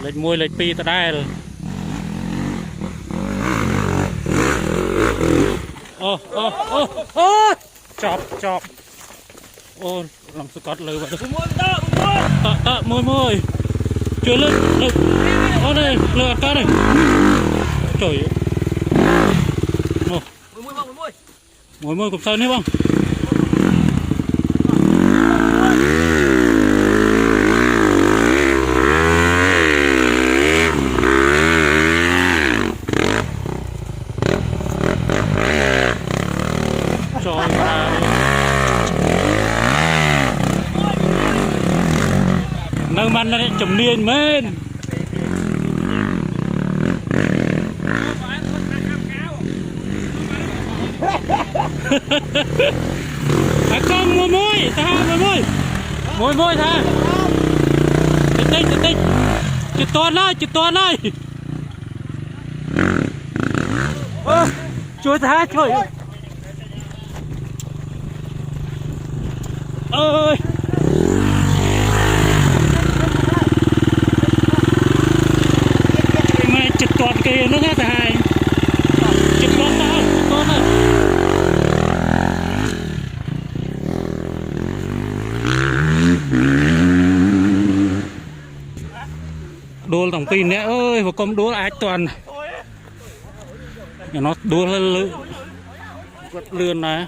lệch môi lệch pi ta đây ô chọc ô làm sự cọt lừa vậy môi chưa lên ô đây lừa cá này trời môi cục sơn đấy không trời nâng man này chùm niên men à con môi tha môi tha tích chụp toàn đây chui tha trời ơi mày chụp toàn kia nó nghe thầy chụp toàn tao con ơi đua tổng tin nè ơi và con đua ai toàn nó đua lươn này